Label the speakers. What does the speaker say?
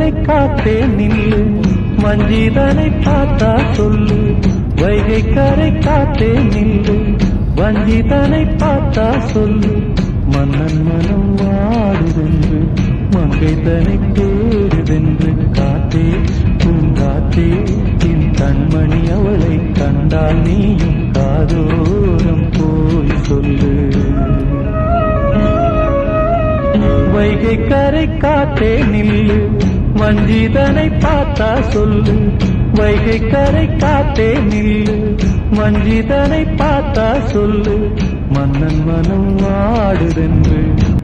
Speaker 1: வஞ்சிதனை காத்தே நில்லு, வஞ்சிதனை பார்த்தா சொல்லு. வைகை கரை காத்தே நில்லு, வஞ்சிதனை பார்த்தா சொல்லு. மன்னன் மனம் வாடுதென்று, மங்கைதனை தேடுதென்று. காத்தே பூங்காத்தே என் கண்மணி, அவளை கண்டால் நீயும் காதோரம் போய் சொல்லு. வைகை கரை காத்தே நில்லு, வஞ்சிதனை பார்த்தா சொல்லு. வைகை கரை காத்தே நில்லு, வஞ்சிதனை பார்த்தா சொல்லு. மன்னன் மனம் வாடுதென்று,